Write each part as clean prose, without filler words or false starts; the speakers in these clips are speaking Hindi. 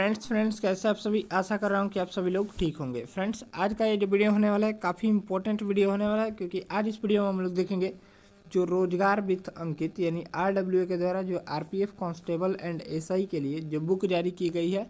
फ्रेंड्स कैसे आप सभी। आशा कर रहा हूँ कि आप सभी लोग ठीक होंगे। फ्रेंड्स आज का ये जो वीडियो होने वाला है काफ़ी इंपॉर्टेंट वीडियो होने वाला है, क्योंकि आज इस वीडियो में हम लोग देखेंगे जो रोजगार वित्त अंकित यानी RWA के द्वारा जो RPF कांस्टेबल एंड SI के लिए जो बुक जारी की गई है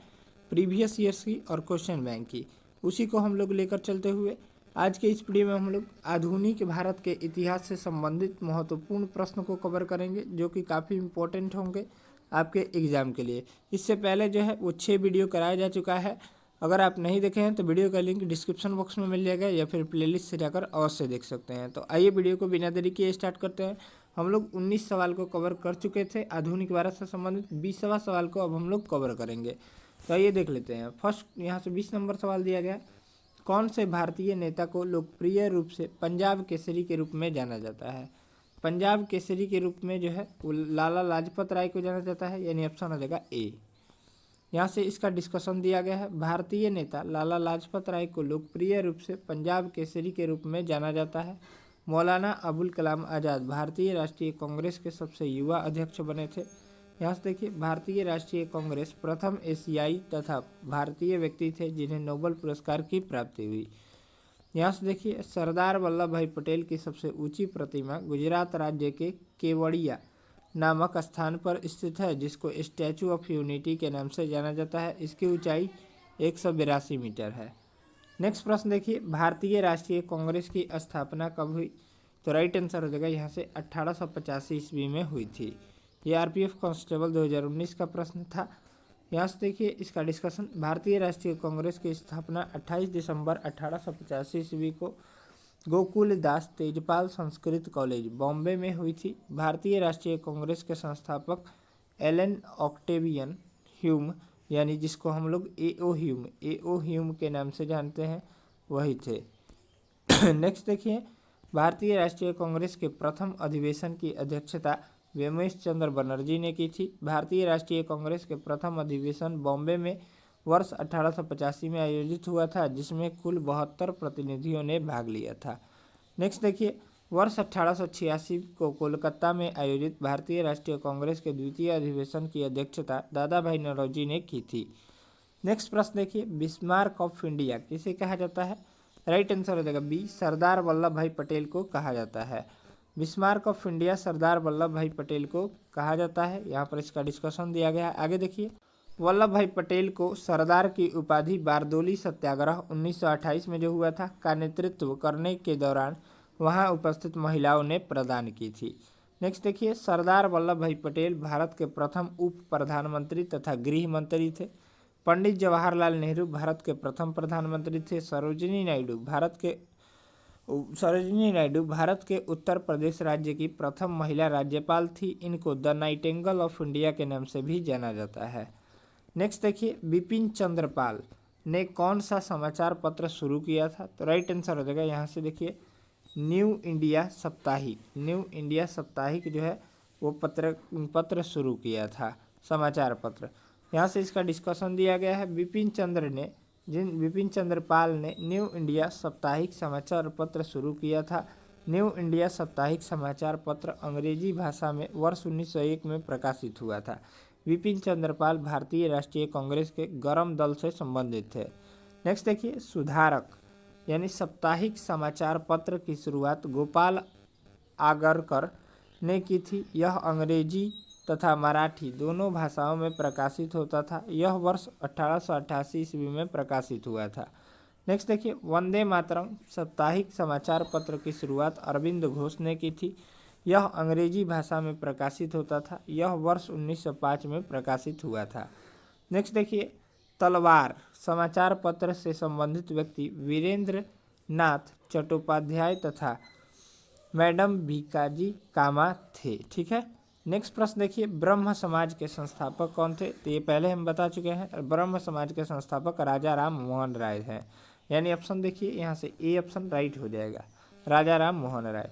प्रीवियस ईयर्स की और क्वेश्चन बैंक की, उसी को हम लोग लेकर चलते हुए आज के इस वीडियो में हम लोग आधुनिक भारत के इतिहास से संबंधित महत्वपूर्ण प्रश्न को कवर करेंगे, जो कि काफ़ी इंपॉर्टेंट होंगे आपके एग्ज़ाम के लिए। इससे पहले जो है वो 6 वीडियो कराया जा चुका है। अगर आप नहीं देखे हैं तो वीडियो का लिंक डिस्क्रिप्शन बॉक्स में मिल जाएगा या फिर प्लेलिस्ट से जाकर अवश्य देख सकते हैं। तो आइए वीडियो को बिना देरी किए स्टार्ट करते हैं। हम लोग 19 सवाल को कवर कर चुके थे आधुनिक भारत से संबंधित। 20वां सवाल को अब हम लोग कवर करेंगे। तो आइए देख लेते हैं। फर्स्ट यहाँ से 20 नंबर सवाल दिया गया, कौन से भारतीय नेता को लोकप्रिय रूप से पंजाब केसरी के रूप में जाना जाता है। पंजाब केसरी के रूप में जो है वो लाला लाजपत राय को जाना जाता है, यानी ऑप्शन हो जाएगा ए। यहाँ से इसका डिस्कशन दिया गया है। भारतीय नेता लाला लाजपत राय को लोकप्रिय रूप से पंजाब केसरी के रूप में जाना जाता है। मौलाना अबुल कलाम आज़ाद भारतीय राष्ट्रीय कांग्रेस के सबसे युवा अध्यक्ष बने थे। यहाँ से देखिए, भारतीय राष्ट्रीय कांग्रेस प्रथम एशियाई तथा भारतीय व्यक्ति थे जिन्हें नोबेल पुरस्कार की प्राप्ति हुई। यहाँ से देखिए, सरदार वल्लभ भाई पटेल की सबसे ऊंची प्रतिमा गुजरात राज्य के केवड़िया नामक स्थान पर स्थित है, जिसको स्टैचू ऑफ यूनिटी के नाम से जाना जाता है। इसकी ऊंचाई 182 मीटर है। नेक्स्ट प्रश्न देखिए, भारतीय राष्ट्रीय कांग्रेस की स्थापना कब हुई। तो राइट आंसर हो जाएगा यहाँ से 1885 ईस्वी में हुई थी। ये RPF कांस्टेबल 2019 का प्रश्न था। यहाँ से देखिए इसका डिस्कशन, भारतीय राष्ट्रीय कांग्रेस की स्थापना 28 दिसंबर 1885 ईस्वी को गोकुल दास तेजपाल संस्कृत कॉलेज बॉम्बे में हुई थी। भारतीय राष्ट्रीय कांग्रेस के संस्थापक एलन ऑक्टेवियन ह्यूम, यानी जिसको हम लोग एओ ह्यूम के नाम से जानते हैं, वही थे। नेक्स्ट देखिए, भारतीय राष्ट्रीय कांग्रेस के प्रथम अधिवेशन की अध्यक्षता व्योमेश चंद्र बनर्जी ने की थी। भारतीय राष्ट्रीय कांग्रेस के प्रथम अधिवेशन बॉम्बे में वर्ष 1885 में आयोजित हुआ था, जिसमें कुल 72 प्रतिनिधियों ने भाग लिया था। नेक्स्ट देखिए, वर्ष 1886 को कोलकाता में आयोजित भारतीय राष्ट्रीय कांग्रेस के द्वितीय अधिवेशन की अध्यक्षता दादा भाई नौरोजी ने की थी। नेक्स्ट प्रश्न देखिए, बिस्मार्क ऑफ इंडिया किसे कहा जाता है। राइट आंसर हो जाएगा बी, सरदार वल्लभ भाई पटेल को कहा जाता है। Bismarck of India Sardar Vallabh भाई पटेल को कहा जाता है। यहाँ पर इसका डिस्कशन दिया गया है। आगे देखिए, वल्लभ भाई पटेल को सरदार की उपाधि बारदोली सत्याग्रह 1928 में जो हुआ था का नेतृत्व करने के दौरान वहां उपस्थित महिलाओं ने प्रदान की थी। नेक्स्ट देखिए, सरदार वल्लभ भाई पटेल भारत के प्रथम उप प्रधानमंत्री तथा गृह मंत्री थे। पंडित जवाहरलाल नेहरू भारत के प्रथम प्रधानमंत्री थे। सरोजिनी नायडू भारत के उत्तर प्रदेश राज्य की प्रथम महिला राज्यपाल थी। इनको द नाइटिंगेल ऑफ इंडिया के नाम से भी जाना जाता है। नेक्स्ट देखिए, बिपिन चंद्र पाल ने कौन सा समाचार पत्र शुरू किया था। तो राइट आंसर हो जाएगा यहाँ से देखिए, न्यू इंडिया साप्ताहिक जो है वो पत्र शुरू किया था, समाचार पत्र। यहाँ से इसका डिस्कशन दिया गया है। बिपिन चंद्र पाल ने न्यू इंडिया साप्ताहिक समाचार पत्र शुरू किया था। न्यू इंडिया साप्ताहिक समाचार पत्र अंग्रेजी भाषा में वर्ष 1901 में प्रकाशित हुआ था। बिपिन चंद्र पाल भारतीय राष्ट्रीय कांग्रेस के गरम दल से संबंधित थे। नेक्स्ट देखिए, सुधारक यानी साप्ताहिक समाचार पत्र की शुरुआत गोपाल आगरकर ने की थी। यह अंग्रेजी तथा मराठी दोनों भाषाओं में प्रकाशित होता था। यह वर्ष 1888 ईस्वी में प्रकाशित हुआ था। नेक्स्ट देखिए, वंदे मातरम साप्ताहिक समाचार पत्र की शुरुआत अरविंद घोष ने की थी। यह अंग्रेजी भाषा में प्रकाशित होता था। यह वर्ष 1905 में प्रकाशित हुआ था। नेक्स्ट देखिए, तलवार समाचार पत्र से संबंधित व्यक्ति वीरेंद्र नाथ चट्टोपाध्याय तथा मैडम भीकाजी कामा थे। ठीक है। नेक्स्ट प्रश्न देखिए, ब्रह्म समाज के संस्थापक कौन थे। तो ये पहले हम बता चुके हैं। ब्रह्म समाज के संस्थापक राजा राम मोहन राय हैं, यानी ऑप्शन देखिए यहाँ से ए ऑप्शन राइट हो जाएगा, राजा राम मोहन राय।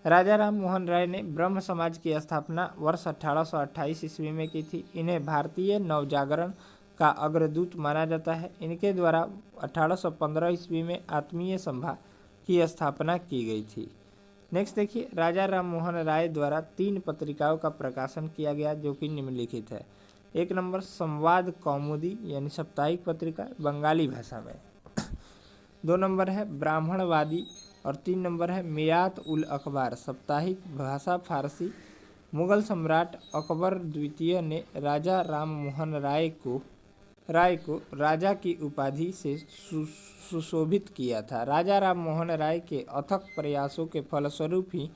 राजा राम मोहन राय ने ब्रह्म समाज की स्थापना वर्ष 1828 ईस्वी में की थी। इन्हें भारतीय नवजागरण का अग्रदूत माना जाता है। इनके द्वारा 1815 ईस्वी में आत्मीय सभा की स्थापना की गई थी। नेक्स्ट देखिए, राजा राम मोहन राय द्वारा 3 पत्रिकाओं का प्रकाशन किया गया, जो कि निम्नलिखित है। 1 नंबर संवाद कौमुदी यानी साप्ताहिक पत्रिका बंगाली भाषा में। 2 नंबर है ब्राह्मणवादी और 3 नंबर है मियात उल अखबार साप्ताहिक भाषा फारसी। मुगल सम्राट अकबर द्वितीय ने राजा राम मोहन राय को राजा की उपाधि से सुशोभित किया था। राजा राम मोहन राय के अथक प्रयासों के फलस्वरूप ही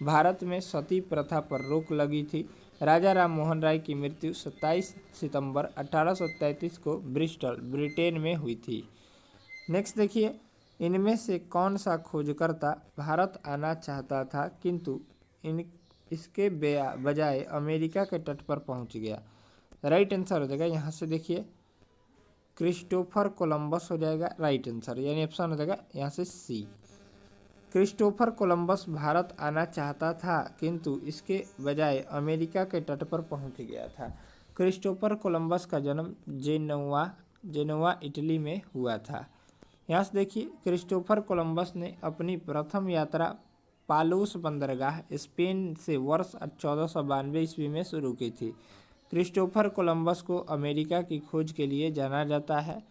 भारत में सती प्रथा पर रोक लगी थी। राजा राम मोहन राय की मृत्यु 27 सितंबर 1833 को ब्रिस्टल ब्रिटेन में हुई थी। नेक्स्ट देखिए, इनमें से कौन सा खोजकर्ता भारत आना चाहता था किंतु इसके बजाय अमेरिका के तट पर पहुंच गया? राइट आंसर हो जाएगा यहाँ से देखिए क्रिस्टोफर कोलंबस हो जाएगा राइट आंसर, यानी ऑप्शन हो जाएगा यहाँ से सी। क्रिस्टोफर कोलंबस भारत आना चाहता था किंतु इसके बजाय अमेरिका के तट पर पहुंच गया था। क्रिस्टोफर कोलंबस का जन्म जेनोवा इटली में हुआ था। यहाँ से देखिए क्रिस्टोफर कोलंबस ने अपनी प्रथम यात्रा पालोस बंदरगाह स्पेन से वर्ष 1492 ईस्वी में शुरू की थी। क्रिस्टोफर कोलंबस को अमेरिका की खोज के लिए जाना जाता है।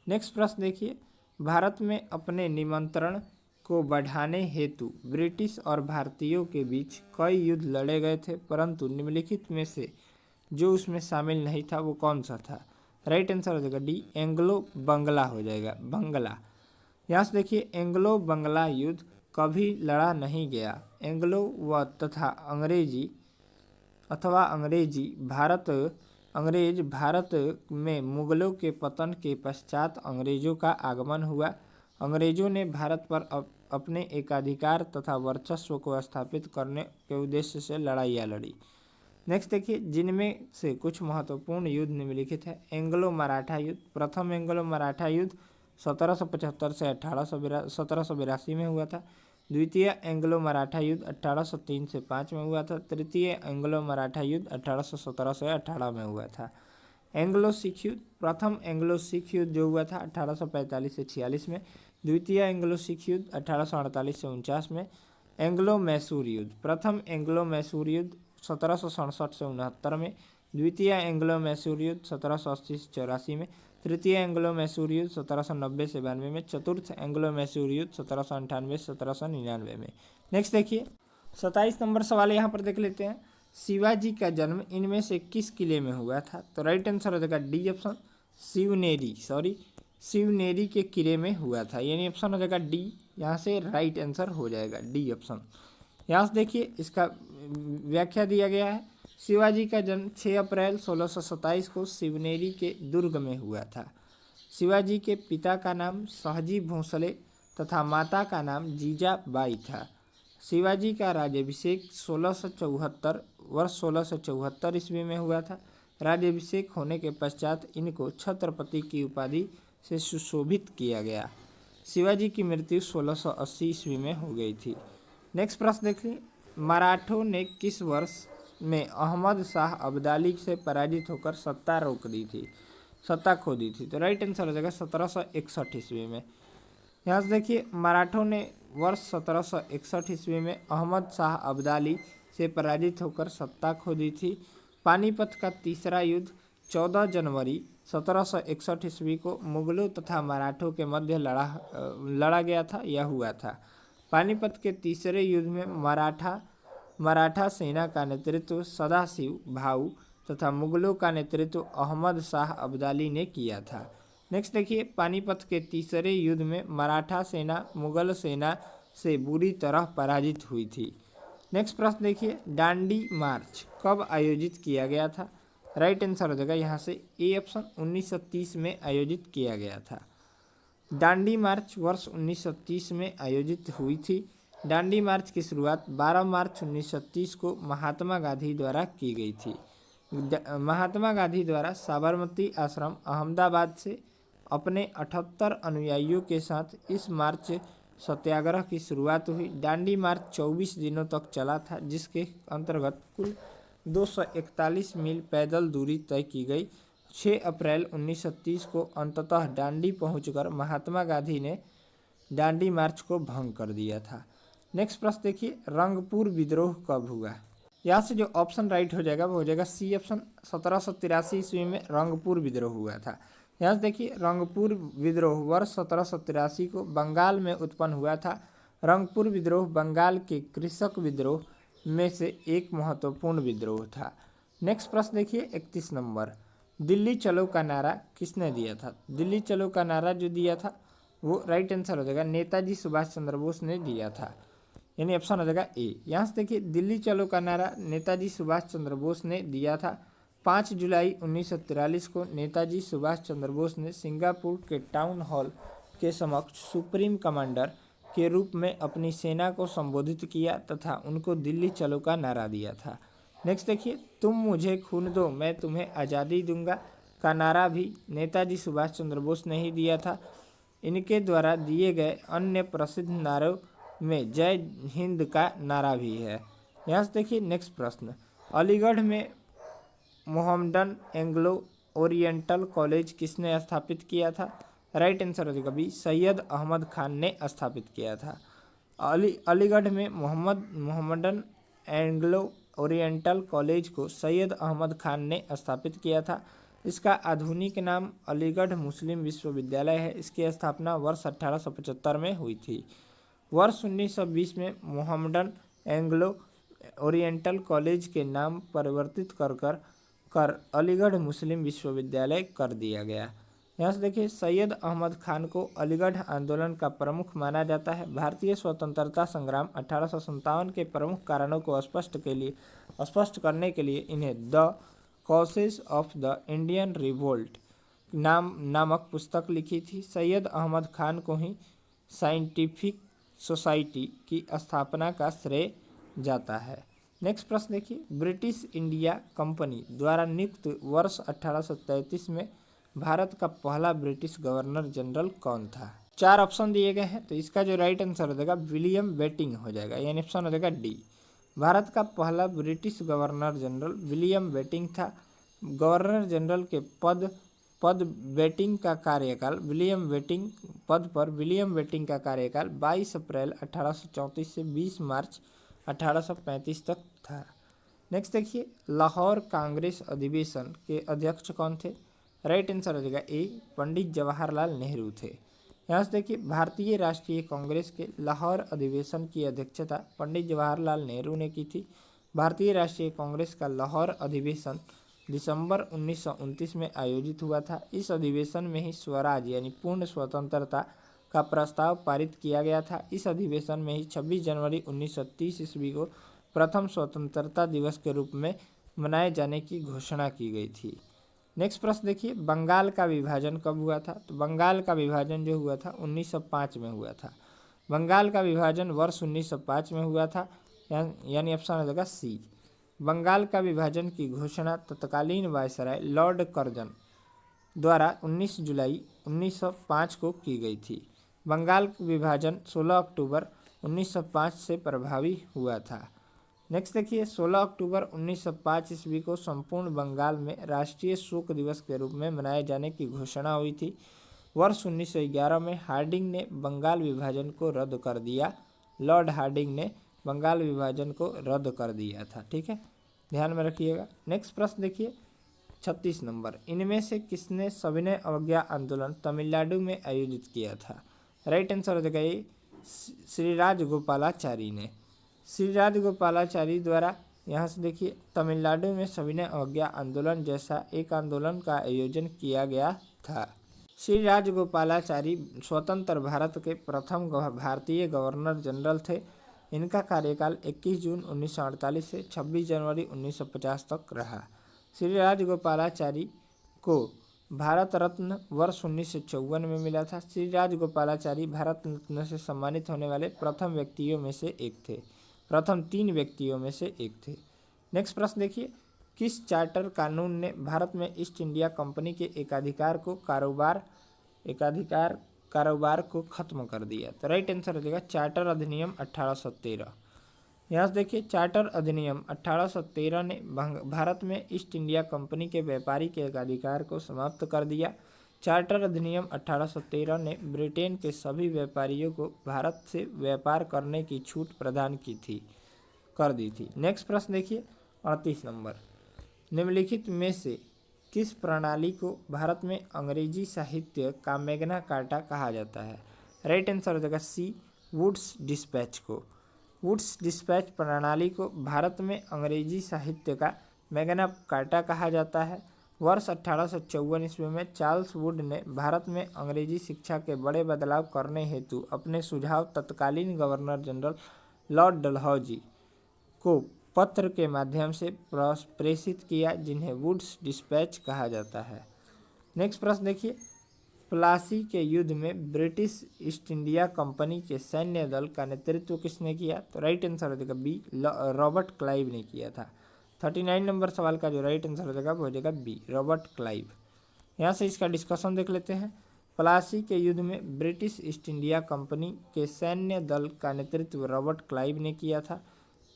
नेक्स्ट प्रश्न देखिए, भारत में अपने निमंत्रण को बढ़ाने हेतु ब्रिटिश और भारतीयों के बीच कई युद्ध लड़े गए थे, परंतु निम्नलिखित में से जो उसमें शामिल नहीं था वो कौन सा था? राइट आंसर हो जाएगा डी एंग्लो बंगला हो जाएगा बंगला। यहाँ से देखिए एंग्लो बंगला युद्ध कभी लड़ा नहीं गया। एंग्लो व तथा अंग्रेज भारत में मुगलों के पतन के पश्चात अंग्रेजों का आगमन हुआ। अंग्रेजों ने भारत पर अपने एकाधिकार तथा वर्चस्व को स्थापित करने के उद्देश्य से लड़ाइयाँ लड़ी। नेक्स्ट देखिए, जिनमें से कुछ महत्वपूर्ण युद्ध निम्नलिखित है। एंग्लो मराठा युद्ध, प्रथम एंग्लो मराठा युद्ध 1775 से 1782 में हुआ था। द्वितीय एंग्लो मराठा युद्ध 1803 से 5 में हुआ था। तृतीय एंग्लो मराठा युद्ध 1817 से 18 में हुआ था। एंग्लो सिख युद्ध, प्रथम एंग्लो सिख युद्ध जो हुआ था 1845 से 46 में। द्वितीय एंग्लो सिख युद्ध 1848 से 49 में। एंग्लो मैसूर युद्ध, प्रथम एंग्लो मैसूर युद्ध 1767 से 69 में। द्वितीय एंग्लो मैसूर युद्ध 1780 से 84 में। तृतीय एंग्लो मैसूर युद्ध 1790 से 92 में। चतुर्थ एंग्लो मैसूर युद्ध 1798 से 1799 में। नेक्स्ट देखिए 27 नंबर सवाल यहाँ पर देख लेते हैं। शिवाजी का जन्म इनमें से किस किले में हुआ था? तो राइट आंसर हो जाएगा डी ऑप्शन शिवनेरी के किले में हुआ था, यानी ऑप्शन हो जाएगा डी। यहाँ से राइट आंसर हो जाएगा डी ऑप्शन। यहाँ से देखिए इसका व्याख्या दिया गया है। शिवाजी का जन्म 6 अप्रैल 1627 को शिवनेरी के दुर्ग में हुआ था। शिवाजी के पिता का नाम सहजी भोसले तथा माता का नाम जीजाबाई था। शिवाजी का राज्याभिषेक 1674 ईस्वी में हुआ था। राज्याभिषेक होने के पश्चात इनको छत्रपति की उपाधि से सुशोभित किया गया। शिवाजी की मृत्यु 1680 ईस्वी में हो गई थी। नेक्स्ट प्रश्न देखिए, मराठों ने किस वर्ष में अहमद शाह अब्दाली से पराजित होकर सत्ता खो दी थी? तो राइट आंसर हो जाएगा 1761 ईस्वी में। यहाँ से देखिए मराठों ने वर्ष 1761 ईस्वी में अहमद शाह अब्दाली से पराजित होकर सत्ता खो दी थी। पानीपत का तीसरा युद्ध 14 जनवरी 1761 ईस्वी को मुगलों तथा मराठों के मध्य लड़ा गया था, यह हुआ था। पानीपत के तीसरे युद्ध में मराठा सेना का नेतृत्व सदाशिव भाऊ तथा मुगलों का नेतृत्व अहमद शाह अब्दाली ने किया था। नेक्स्ट देखिए, पानीपत के तीसरे युद्ध में मराठा सेना मुगल सेना से बुरी तरह पराजित हुई थी। नेक्स्ट प्रश्न देखिए, दांडी मार्च कब आयोजित किया गया था? राइट आंसर हो जाएगा यहाँ से ए ऑप्शन 1930 में आयोजित किया गया था। दांडी मार्च वर्ष 1930 में आयोजित हुई थी। दांडी मार्च की शुरुआत 12 मार्च 1930 को महात्मा गांधी द्वारा की गई थी। महात्मा गांधी द्वारा साबरमती आश्रम अहमदाबाद से अपने 78 अनुयायियों के साथ इस मार्च सत्याग्रह की शुरुआत हुई। दांडी मार्च 24 दिनों तक चला था, जिसके अंतर्गत कुल 241 मील पैदल दूरी तय की गई। 6 अप्रैल 1930 को अंततः दांडी पहुंचकर महात्मा गांधी ने दांडी मार्च को भंग कर दिया था। नेक्स्ट प्रश्न देखिए, रंगपुर विद्रोह कब हुआ? यहाँ से जो ऑप्शन राइट हो जाएगा वो हो जाएगा सी ऑप्शन। 1783 ईस्वी में रंगपुर विद्रोह हुआ था। यहाँ से देखिए रंगपुर विद्रोह वर्ष 1783 को बंगाल में उत्पन्न हुआ था। रंगपुर विद्रोह बंगाल के कृषक विद्रोह में से एक महत्वपूर्ण विद्रोह था। नेक्स्ट प्रश्न देखिए 31 नंबर, दिल्ली चलो का नारा किसने दिया था? दिल्ली चलो का नारा जो दिया था वो राइट आंसर हो जाएगा नेताजी सुभाष चंद्र बोस ने दिया था, यानी ऑप्शन हो जाएगा ए। यहाँ से देखिए दिल्ली चलो का नारा नेताजी सुभाष चंद्र बोस ने दिया था। 5 जुलाई 1943 को नेताजी सुभाष चंद्र बोस ने सिंगापुर के टाउन हॉल के समक्ष सुप्रीम कमांडर के रूप में अपनी सेना को संबोधित किया तथा उनको दिल्ली चलो का नारा दिया था। नेक्स्ट देखिए, तुम मुझे खून दो मैं तुम्हें आज़ादी दूंगा का नारा भी नेताजी सुभाष चंद्र बोस ने ही दिया था। इनके द्वारा दिए गए अन्य प्रसिद्ध नारों में जय हिंद का नारा भी है। यहाँ से देखिए नेक्स्ट प्रश्न, अलीगढ़ में मोहम्मडन एंग्लो ओरिएंटल कॉलेज किसने स्थापित किया था? राइट आंसर हो जाएगा बी, सैयद अहमद खान ने स्थापित किया था। अलीगढ़ में मोहम्मडन एंग्लो ओरिएंटल कॉलेज को सैयद अहमद खान ने स्थापित किया था। इसका आधुनिक नाम अलीगढ़ मुस्लिम विश्वविद्यालय है। इसकी स्थापना वर्ष 1875 में हुई थी। वर्ष 1920 में मोहम्मडन एंग्लो ओरिएंटल कॉलेज के नाम परिवर्तित कर अलीगढ़ मुस्लिम विश्वविद्यालय कर दिया गया। यहाँ से देखिए सैयद अहमद खान को अलीगढ़ आंदोलन का प्रमुख माना जाता है। भारतीय स्वतंत्रता संग्राम 1857 के प्रमुख कारणों को स्पष्ट करने के लिए इन्हें the causes of the Indian revolt नामक पुस्तक लिखी थी। सैयद अहमद खान को ही साइंटिफिक सोसाइटी की स्थापना का श्रेय जाता है। नेक्स्ट प्रश्न देखिए, ब्रिटिश इंडिया कंपनी द्वारा नियुक्त वर्ष 1833 में भारत का पहला ब्रिटिश गवर्नर जनरल कौन था? 4 ऑप्शन दिए गए हैं, तो इसका जो राइट आंसर हो जाएगा विलियम बेटिंग हो जाएगा, यानी ऑप्शन हो जाएगा डी। भारत का पहला British governor general William Bentinck था। गवर्नर जनरल के पद बेटिंग का कार्यकाल विलियम बेटिंग का कार्यकाल 22 अप्रैल 1834 से 20 मार्च 1835 तक था। नेक्स्ट देखिए, लाहौर कांग्रेस अधिवेशन के अध्यक्ष कौन थे? राइट आंसर हो जाएगा ए, पंडित जवाहरलाल नेहरू थे। यहाँ से देखिए भारतीय राष्ट्रीय कांग्रेस के लाहौर अधिवेशन की अध्यक्षता पंडित जवाहरलाल नेहरू ने की थी। भारतीय राष्ट्रीय कांग्रेस का लाहौर अधिवेशन दिसंबर 1929 में आयोजित हुआ था। इस अधिवेशन में ही स्वराज यानी पूर्ण स्वतंत्रता का प्रस्ताव पारित किया गया था। इस अधिवेशन में ही 26 जनवरी 1930 ईस्वी को प्रथम स्वतंत्रता दिवस के रूप में मनाए जाने की घोषणा की गई थी। नेक्स्ट प्रश्न देखिए, बंगाल का विभाजन कब हुआ था? तो बंगाल का विभाजन जो हुआ था 1905 में हुआ था। बंगाल का विभाजन वर्ष 1905 में हुआ था, यानी ऑप्शन हो जाएगा सी। बंगाल का विभाजन की घोषणा तत्कालीन वायसराय लॉर्ड कर्जन द्वारा 19 जुलाई 1905 को की गई थी। बंगाल विभाजन 16 अक्टूबर 1905 से प्रभावी हुआ था। नेक्स्ट देखिए, 16 अक्टूबर 1905 ईस्वी को संपूर्ण बंगाल में राष्ट्रीय शोक दिवस के रूप में मनाए जाने की घोषणा हुई थी। वर्ष 1911 में हार्डिंग ने बंगाल विभाजन को रद्द कर दिया। लॉर्ड हार्डिंग ने बंगाल विभाजन को रद्द कर दिया था। ठीक है, ध्यान में रखिएगा। नेक्स्ट प्रश्न देखिए 36 नंबर, इनमें से किसने सविनय अवज्ञा आंदोलन तमिलनाडु में आयोजित किया था? राइट आंसर हो जाएगा ये, श्री राजगोपालाचारी ने। श्री राजगोपालाचारी द्वारा यहाँ से देखिए तमिलनाडु में सविनय अवज्ञा आंदोलन जैसा एक आंदोलन का आयोजन किया गया था। श्री राजगोपालाचारी स्वतंत्र भारत के प्रथम भारतीय गवर्नर जनरल थे। इनका कार्यकाल 21 जून 1948 से 26 जनवरी 1950 तक रहा। श्री राजगोपालाचारी को भारत रत्न वर्ष 1954 में मिला था। श्री राजगोपालाचारी भारत रत्न से सम्मानित होने वाले प्रथम 3 व्यक्तियों में से एक थे। नेक्स्ट प्रश्न देखिए, किस चार्टर कानून ने भारत में ईस्ट इंडिया कंपनी के कारोबार को खत्म कर दिया? तो राइट आंसर हो जाएगा चार्टर अधिनियम 1813। यहाँ से देखिए चार्टर अधिनियम 1813 ने भारत में ईस्ट इंडिया कंपनी के व्यापारी के एकाधिकार को समाप्त कर दिया। चार्टर अधिनियम 1813 ने ब्रिटेन के सभी व्यापारियों को भारत से व्यापार करने की छूट प्रदान कर दी थी। नेक्स्ट प्रश्न देखिए, 38 नंबर, निम्नलिखित में से किस प्रणाली को भारत में अंग्रेजी साहित्य का मैग्ना कार्टा कहा जाता है? राइट आंसर हो जाएगा सी, वुड्स डिस्पैच को। वुड्स डिस्पैच प्रणाली को भारत में अंग्रेजी साहित्य का मैग्ना कार्टा कहा जाता है। वर्ष 1854 ईस्वी में चार्ल्स वुड ने भारत में अंग्रेजी शिक्षा के बड़े बदलाव करने हेतु अपने सुझाव तत्कालीन गवर्नर जनरल लॉर्ड डलहौजी को पत्र के माध्यम से प्रेषित किया, जिन्हें वुड्स डिस्पैच कहा जाता है। नेक्स्ट प्रश्न देखिए, प्लासी के युद्ध में ब्रिटिश ईस्ट इंडिया कंपनी के सैन्य दल का नेतृत्व किसने किया? तो राइट आंसर हो जाएगा बी, रॉबर्ट क्लाइव ने किया था। 39 नंबर सवाल का जो राइट आंसर हो जाएगा वो हो जाएगा बी, रॉबर्ट क्लाइव। यहाँ से इसका डिस्कशन देख लेते हैं। प्लासी के युद्ध में ब्रिटिश ईस्ट इंडिया कंपनी के सैन्य दल का नेतृत्व रॉबर्ट क्लाइव ने किया था।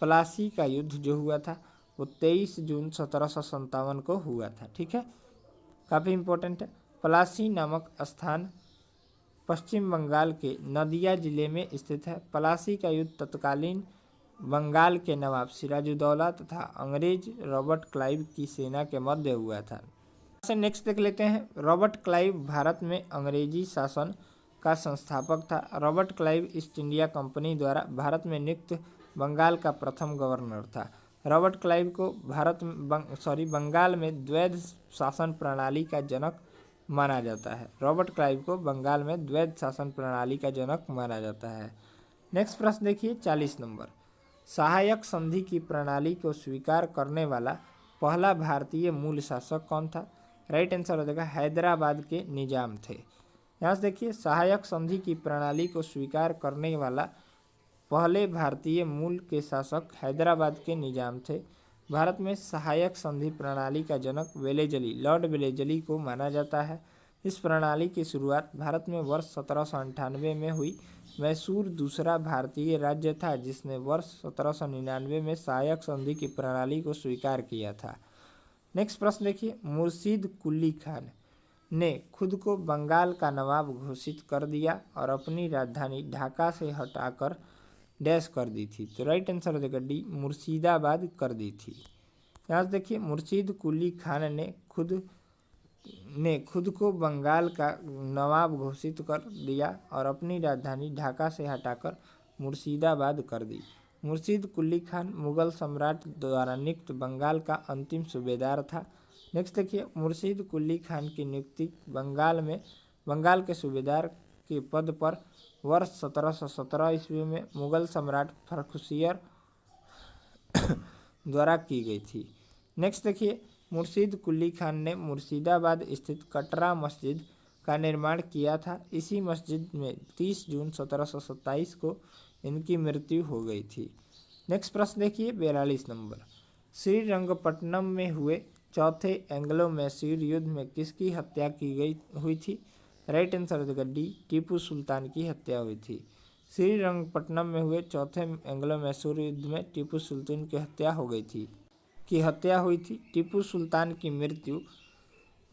प्लासी का युद्ध जो हुआ था वो 23 जून 1757 को हुआ था। ठीक है, काफ़ी इंपॉर्टेंट है। प्लासी नामक स्थान पश्चिम बंगाल के नदिया जिले में स्थित है। प्लासी का युद्ध तत्कालीन बंगाल के नवाब सिराजुद्दौला तथा अंग्रेज रॉबर्ट क्लाइव की सेना के मध्य हुआ था। नेक्स्ट देख लेते हैं, रॉबर्ट क्लाइव भारत में अंग्रेजी शासन का संस्थापक था। Robert Clive east India company द्वारा भारत में नियुक्त बंगाल का प्रथम गवर्नर था। रॉबर्ट क्लाइव को बंगाल में द्वैध शासन प्रणाली का जनक माना जाता है। रॉबर्ट क्लाइव को बंगाल में द्वैध शासन प्रणाली का जनक माना जाता है। नेक्स्ट प्रश्न देखिए 40 नंबर, सहायक संधि की प्रणाली को स्वीकार करने वाला पहला भारतीय मूल शासक कौन था? राइट आंसर हो जाएगा हैदराबाद के निजाम थे। यहाँ से देखिए, सहायक संधि की प्रणाली को स्वीकार करने वाला पहले भारतीय मूल के शासक हैदराबाद के निजाम थे। भारत में सहायक संधि प्रणाली का जनक वेलेजली, लॉर्ड वेलेजली को माना जाता है। इस प्रणाली की शुरुआत भारत में वर्ष 1798 में हुई। मैसूर दूसरा भारतीय राज्य था जिसने वर्ष 1799 में सहायक संधि की प्रणाली को स्वीकार किया था। नेक्स्ट प्रश्न देखिए, मुर्शीद कुली खान ने खुद को बंगाल का नवाब घोषित कर दिया और अपनी राजधानी ढाका से हटाकर डैश कर दी थी। तो राइट आंसर हो जाएगा डी, मुर्शिदाबाद कर दी थी। यहाँ से देखिए, मुर्शीद कुली खान ने खुद को बंगाल का नवाब घोषित कर दिया और अपनी राजधानी ढाका से हटाकर मुर्शिदाबाद कर दी। मुर्शीद कुली खान मुगल सम्राट द्वारा नियुक्त बंगाल का अंतिम सूबेदार था। नेक्स्ट देखिए, मुर्शीद कुली खान की नियुक्ति बंगाल के सूबेदार के पद पर वर्ष 1717 ईस्वी में मुगल सम्राट फर्रुखसियर द्वारा की गई थी। नेक्स्ट देखिए, मुर्शीद कुली खान ने मुर्शिदाबाद स्थित कटरा मस्जिद का निर्माण किया था। इसी मस्जिद में 30 जून 1727 को इनकी मृत्यु हो गई थी। नेक्स्ट प्रश्न देखिए 42 नंबर, श्रीरंगपट्टनम में हुए चौथे एंग्लो मैसूर युद्ध में किसकी हत्या हुई थी? राइट आंसर हो जाएगा डी, टीपू सुल्तान की हत्या हुई थी। श्रीरंगपट्टनम में हुए चौथे एंग्लो मैसूर युद्ध में टीपू सुल्तान की हत्या हुई थी। टीपू सुल्तान की मृत्यु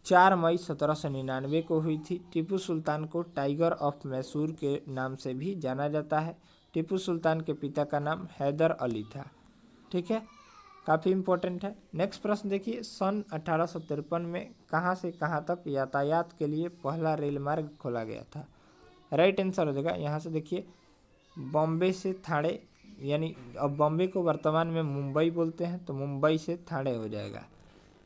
4 मई 1799 को हुई थी। टीपू सुल्तान को टाइगर ऑफ मैसूर के नाम से भी जाना जाता है। टीपू सुल्तान के पिता का नाम हैदर अली था। ठीक है, काफ़ी इंपॉर्टेंट है। नेक्स्ट प्रश्न देखिए, सन 1853 में कहाँ से कहाँ तक यातायात के लिए पहला रेल मार्ग खोला गया था? राइट आंसर हो जाएगा, यहाँ से देखिए, बॉम्बे से ठाणे, यानी अब बॉम्बे को वर्तमान में मुंबई बोलते हैं तो मुंबई से ठाणे हो जाएगा,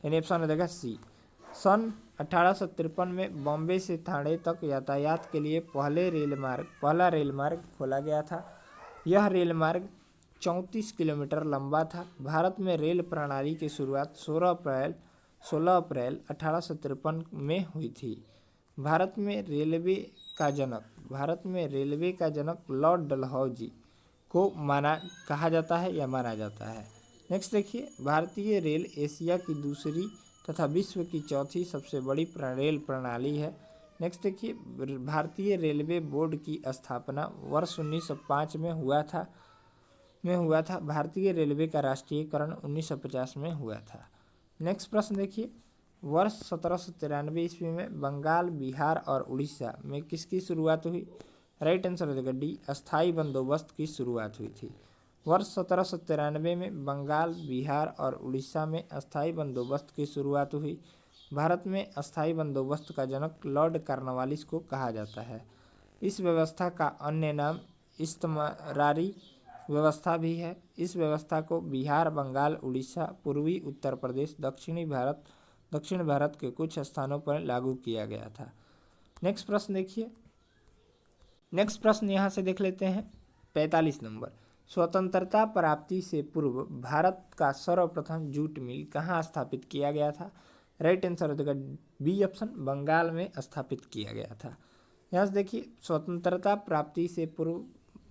यानी ऑप्शन हो जाएगा सी। सन 1853 में बॉम्बे से ठाणे तक यातायात के लिए पहला रेल मार्ग खोला गया था। यह रेल मार्ग 34 किलोमीटर लंबा था। भारत में रेल प्रणाली की शुरुआत 16 अप्रैल 1853 में हुई थी। भारत में रेलवे का जनक लॉर्ड डलहौजी को कहा जाता है। नेक्स्ट देखिए, भारतीय रेल एशिया की दूसरी तथा विश्व की चौथी सबसे बड़ी रेल प्रणाली है। नेक्स्ट देखिए, भारतीय रेलवे बोर्ड की स्थापना वर्ष 1905 में हुआ था। भारतीय रेलवे का राष्ट्रीयकरण 1950 में हुआ था। नेक्स्ट प्रश्न देखिए, वर्ष 1793 ईस्वी में बंगाल, बिहार और उड़ीसा में किसकी शुरुआत हुई? राइट आंसर हो जाएगा डी, अस्थाई बंदोबस्त की शुरुआत हुई थी। वर्ष 1793 में बंगाल, बिहार और उड़ीसा में अस्थाई बंदोबस्त की शुरुआत हुई। भारत में अस्थाई बंदोबस्त का जनक लॉर्ड कॉर्नवालिस को कहा जाता है। इस व्यवस्था का अन्य नाम इस्तमरारी व्यवस्था भी है। इस व्यवस्था को बिहार, बंगाल, उड़ीसा, पूर्वी उत्तर प्रदेश, दक्षिण भारत के कुछ स्थानों पर लागू किया गया था। नेक्स्ट प्रश्न देखिए। नेक्स्ट प्रश्न यहाँ से देख लेते हैं 45 नंबर। स्वतंत्रता प्राप्ति से पूर्व भारत का सर्वप्रथम जूट मिल कहाँ स्थापित किया गया था? राइट आंसर हो जाएगा बी ऑप्शन, बंगाल में स्थापित किया गया था। यहाँ से देखिए, स्वतंत्रता प्राप्ति से पूर्व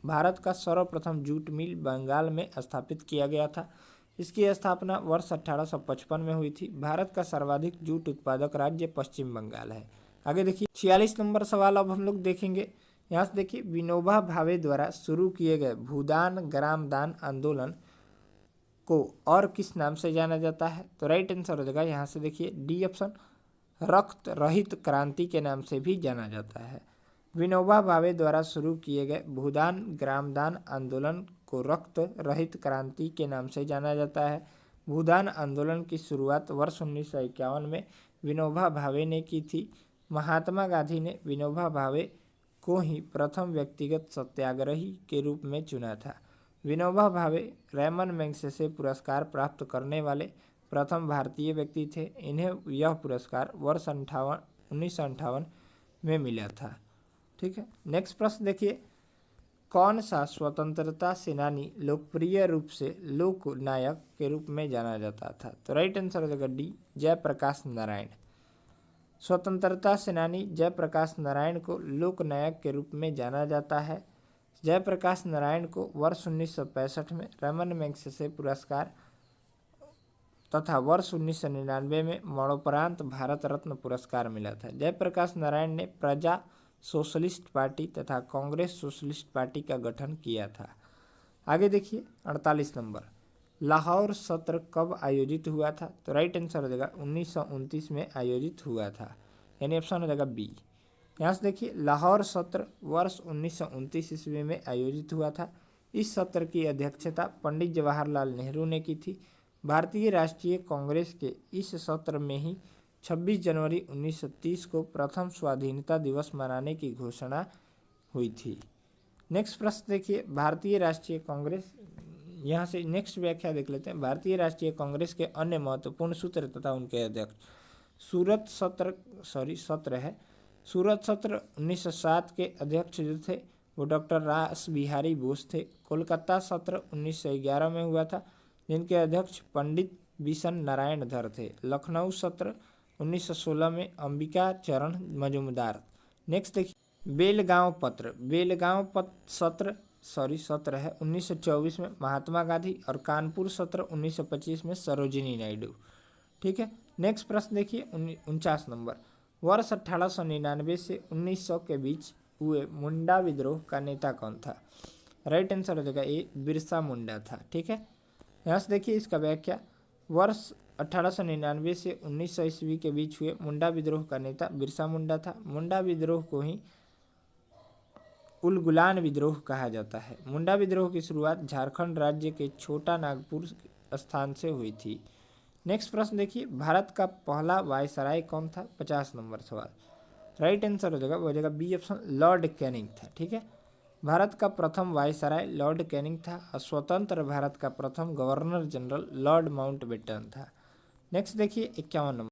भारत का सर्वप्रथम जूट मिल बंगाल में स्थापित किया गया था। इसकी स्थापना वर्ष 1855 में हुई थी। भारत का सर्वाधिक जूट उत्पादक राज्य पश्चिम बंगाल है। आगे देखिए 46 नंबर सवाल अब हम लोग देखेंगे। यहाँ से देखिए, विनोबा भावे द्वारा शुरू किए गए भूदान ग्रामदान आंदोलन को और किस नाम से जाना जाता है? तो राइट आंसर हो जाएगा यहाँ से देखिए डी ऑप्शन, रक्त रहित क्रांति के नाम से भी जाना जाता है। विनोबा भावे द्वारा शुरू किए गए भूदान ग्रामदान आंदोलन को रक्त रहित क्रांति के नाम से जाना जाता है। भूदान आंदोलन की शुरुआत वर्ष 1951 में विनोबा भावे ने की थी। महात्मा गांधी ने विनोबा भावे को ही प्रथम व्यक्तिगत सत्याग्रही के रूप में चुना था। विनोबा भावे रेमन मैग्सेसे पुरस्कार प्राप्त करने वाले प्रथम भारतीय व्यक्ति थे। इन्हें यह पुरस्कार वर्ष 1958 में मिला था। ठीक है, नेक्स्ट प्रश्न देखिए, कौन सा स्वतंत्रता सेनानी लोकप्रिय रूप से लोक नायक के रूप में जाना जाता था? तो राइट आंसर हो जाएगा डी, जयप्रकाश नारायण। स्वतंत्रता सेनानी जयप्रकाश नारायण को लोक नायक के रूप में जाना जाता है। जयप्रकाश नारायण को वर्ष 1965 में रमन मैग्सेसे पुरस्कार तथा वर्ष 1999 में मरणोपरांत भारत रत्न पुरस्कार मिला था। जयप्रकाश नारायण ने प्रजा सोशलिस्ट पार्टी तथा कांग्रेस सोशलिस्ट पार्टी का गठन किया था। आगे देखिए 48 नंबर, लाहौर सत्र कब आयोजित हुआ था? तो राइट आंसर हो जाएगा 1929 में आयोजित हुआ था, यानी ऑप्शन हो जाएगा बी। यहाँ से देखिए, लाहौर सत्र वर्ष 1929 ईस्वी में आयोजित हुआ था। इस सत्र की अध्यक्षता पंडित जवाहरलाल नेहरू ने की थी। भारतीय राष्ट्रीय कांग्रेस के इस सत्र में ही 26 जनवरी 1930 को प्रथम स्वाधीनता दिवस मनाने की घोषणा हुई थी। नेक्स्ट प्रश्न देखिए, भारतीय राष्ट्रीय कांग्रेस, यहाँ से नेक्स्ट व्याख्या देख लेते हैं। भारतीय राष्ट्रीय कांग्रेस के अन्य महत्वपूर्ण सूत्र तथा उनके अध्यक्ष। सूरत सत्र 1907 के अध्यक्ष जो थे वो डॉक्टर रास बिहारी बोस थे। कोलकाता सत्र 1911 में हुआ था, जिनके अध्यक्ष पंडित बिशन नारायण धर थे। लखनऊ सत्र 1916 में अंबिका चरण मजूमदार। नेक्स्ट देखिए, बेलगांव सत्र है 1924 में महात्मा गांधी, और कानपुर सत्र 1925 में सरोजिनी नायडू। ठीक है, नेक्स्ट प्रश्न देखिए 49 नंबर, वर्ष 1899 से 1900 के बीच हुए मुंडा विद्रोह का नेता कौन था? राइट आंसर हो जाएगा ए, बिरसा मुंडा था। ठीक है, यहाँ से देखिए इसका व्याख्या, वर्ष 1899 से 1900 ईस्वी के बीच हुए मुंडा विद्रोह का नेता बिरसा मुंडा था। मुंडा विद्रोह को ही उलगुलान विद्रोह कहा जाता है। मुंडा विद्रोह की शुरुआत झारखंड राज्य के छोटा नागपुर स्थान से हुई थी। नेक्स्ट प्रश्न देखिए, भारत का पहला वायसराय कौन था? 50 नंबर सवाल। राइट आंसर हो जाएगा बी ऑप्शन, लॉर्ड कैनिंग था। ठीक है, भारत का प्रथम वायसराय लॉर्ड कैनिंग था और स्वतंत्र भारत का प्रथम गवर्नर जनरल लॉर्ड माउंटबेटन था। नेक्स्ट देखिए 51 नंबर,